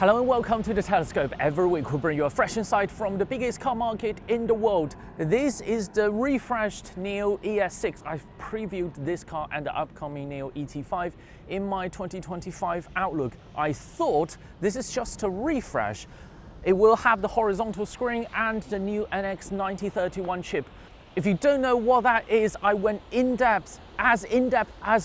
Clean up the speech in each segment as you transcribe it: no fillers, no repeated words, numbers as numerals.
Hello and welcome to The Telescope. Every week we bring you a fresh insight from the biggest car market in the world. This is the refreshed NIO ES6. I've previewed this car and the upcoming NIO ET5 in my 2025 outlook. I thought this is just a refresh. It will have the horizontal screen and the new NX9031 chip. If you don't know what that is, I went in-depth as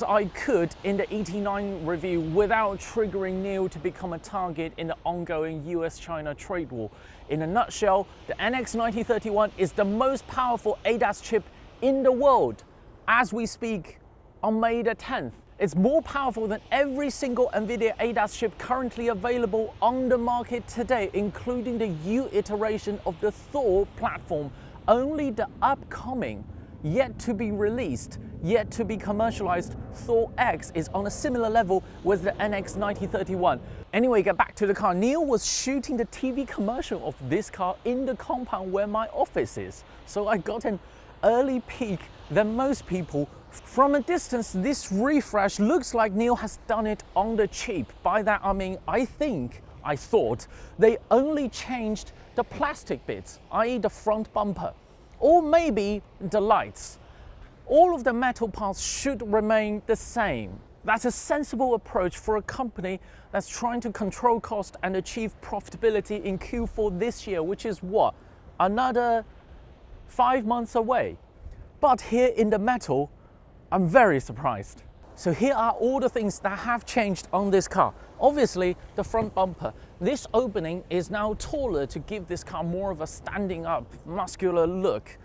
I could in the ET9 review without triggering NIO to become a target in the ongoing US-China trade war. In a nutshell, the NX9031 is the most powerful ADAS chip in the world as we speak on May the 10th. It's more powerful than every single NVIDIA ADAS chip currently available on the market today, including the U iteration of the Thor platform. Only the upcoming, yet to be released, yet to be commercialized Thor X is on a similar level with the NX9031. Anyway, get back to the car. NIO was shooting the TV commercial of this car in the compound where my office is. So I got an early peek than most people. From a distance, this refresh looks like NIO has done it on the cheap. By that I mean, I thought they only changed the plastic bits, i.e. the front bumper, or maybe the lights. All of the metal parts should remain the same. That's a sensible approach for a company that's trying to control cost and achieve profitability in Q4 this year, which is what? Another 5 months away. But here in the metal, I'm very surprised. So here are all the things that have changed on this car. Obviously, the front bumper. This opening is now taller to give this car more of a standing up, muscular look.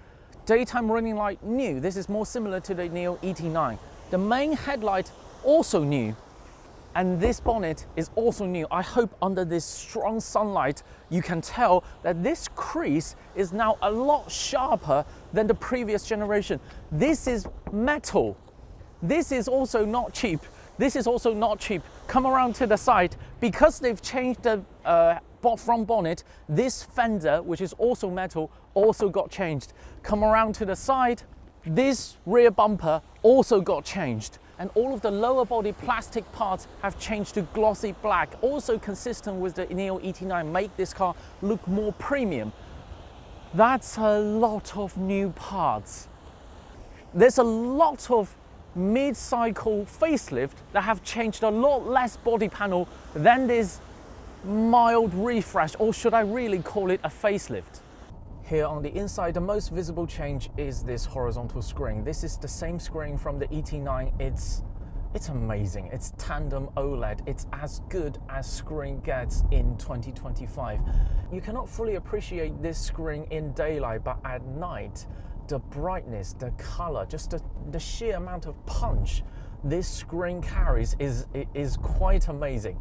Daytime running light new. This is more similar to the NIO ET9. The main headlight also new. And this bonnet is also new. I hope under this strong sunlight, you can tell that this crease is now a lot sharper than the previous generation. This is metal. This is also not cheap. This is also not cheap. Come around to the side. Because they've changed the front bonnet, this fender, which is also metal, also got changed. Come around to the side. This rear bumper also got changed. And all of the lower body plastic parts have changed to glossy black, also consistent with the NIO ET9, make this car look more premium. That's a lot of new parts. There's a lot of mid-cycle facelift that have changed a lot less body panel than this mild refresh, or should I really call it a facelift? Here on the inside, the most visible change is this horizontal screen. This is the same screen from the ET9. It's amazing. It's tandem OLED. It's as good as screen gets in 2025. You cannot fully appreciate this screen in daylight, but at night, the brightness, the color, just the sheer amount of punch this screen carries is quite amazing.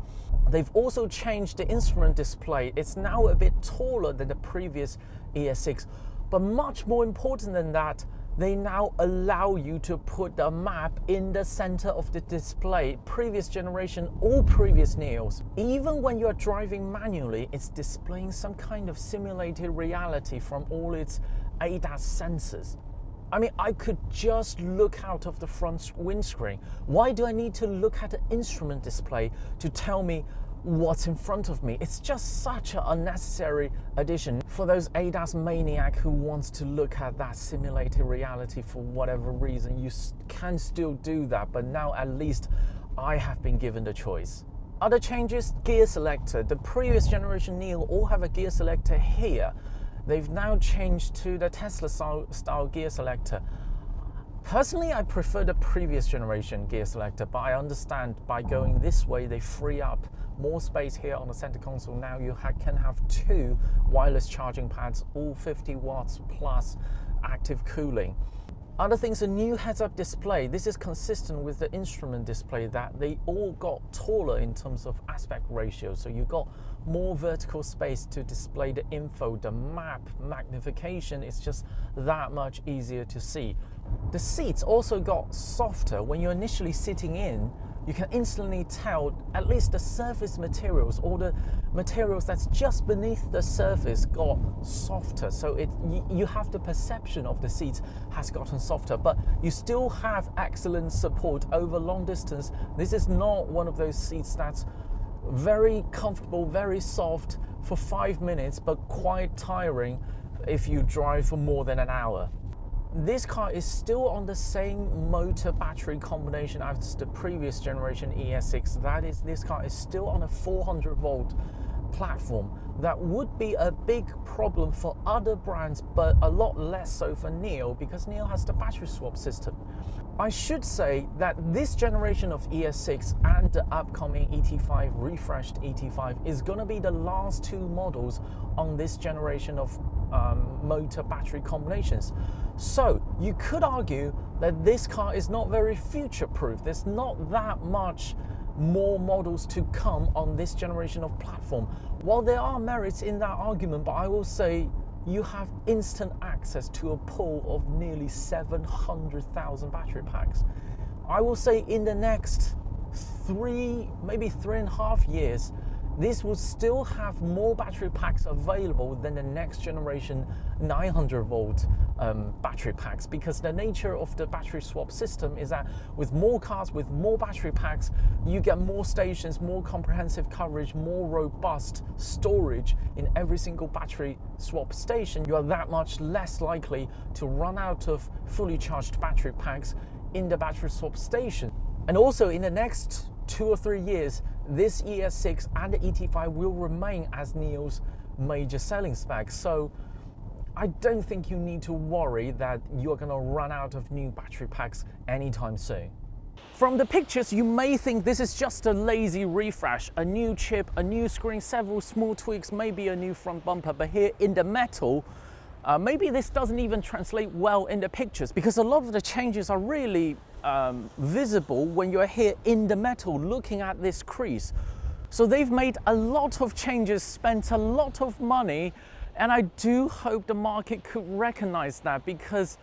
They've also changed the instrument display. It's now a bit taller than the previous ES6, but much more important than that, they now allow you to put the map in the center of the display. Previous generation, all previous NIOs, even when you're driving manually, it's displaying some kind of simulated reality from all its ADAS sensors. I mean, I could just look out of the front windscreen. Why do I need to look at the instrument display to tell me what's in front of me? It's just such an unnecessary addition for those ADAS maniac who wants to look at that simulated reality for whatever reason. You can still do that, but now at least I have been given the choice. Other changes, gear selector. The previous generation NIO all have a gear selector here. They've now changed to the Tesla style gear selector. Personally, I prefer the previous generation gear selector, but I understand by going this way, they free up more space here on the center console. Now you can have 2 wireless charging pads, all 50 watts plus active cooling. Other things, a new heads-up display. This is consistent with the instrument display that they all got taller in terms of aspect ratio. So you got more vertical space to display the info. The map magnification is just that much easier to see. The seats also got softer. When you're initially sitting in, you can instantly tell at least the surface materials or the materials that's just beneath the surface got softer. So you have the perception of the seats has gotten softer, but you still have excellent support over long distance. This is not one of those seats that's very comfortable, very soft for 5 minutes, but quite tiring if you drive for more than an hour. This car is still on the same motor battery combination as the previous generation ES6. That is, this car is still on a 400 volt platform. That would be a big problem for other brands, but a lot less so for NIO, because NIO has the battery swap system. I should say that this generation of ES6 and the upcoming ET5, refreshed ET5, is going to be the last two models on this generation of motor battery combinations. So you could argue that this car is not very future-proof. There's not that much more models to come on this generation of platform. While there are merits in that argument, but I will say you have instant access to a pool of nearly 700,000 battery packs. I will say in the next maybe 3.5 years, this will still have more battery packs available than the next generation 900 volt battery packs, because the nature of the battery swap system is that with more cars, with more battery packs, you get more stations, more comprehensive coverage, more robust storage in every single battery swap station. You are that much less likely to run out of fully charged battery packs in the battery swap station. And also in the next 2 or 3 years, this ES6 and the ET5 will remain as NIO's major selling specs. So I don't think you need to worry that you're going to run out of new battery packs anytime soon. From the pictures, you may think this is just a lazy refresh, a new chip, a new screen, several small tweaks, maybe a new front bumper, but here in the metal, maybe this doesn't even translate well in the pictures, because a lot of the changes are really visible when you're here in the metal looking at this crease. So they've made a lot of changes, spent a lot of money, and I do hope the market could recognize that, because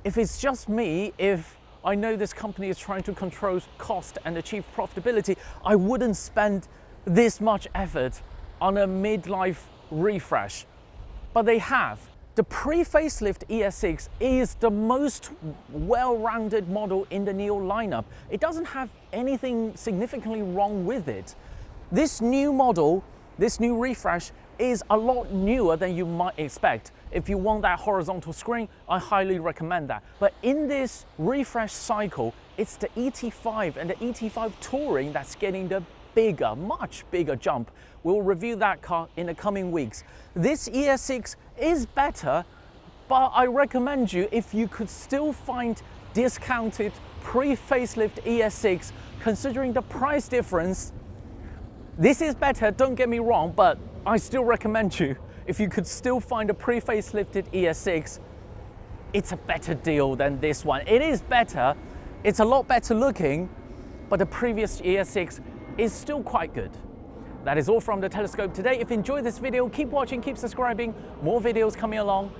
if it's just me, if I know this company is trying to control cost and achieve profitability, I wouldn't spend this much effort on a midlife refresh. But they have. The pre-facelift ES6 is the most well-rounded model in the NIO lineup. It doesn't have anything significantly wrong with it. This new model, this new refresh, is a lot newer than you might expect. If you want that horizontal screen, I highly recommend that. But in this refresh cycle, it's the ET5 and the ET5 Touring that's getting the much bigger jump. We'll review that car in the coming weeks. This ES6 is better, but I recommend you, if you could still find discounted pre-facelift ES6, considering the price difference, this is better, don't get me wrong, but I still recommend you, if you could still find a pre-facelifted ES6, it's a better deal than this one. It is better, it's a lot better looking, but the previous ES6 is still quite good. That is all from the Telescope today. If you enjoyed this video, keep watching, keep subscribing. More videos coming along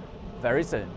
very soon.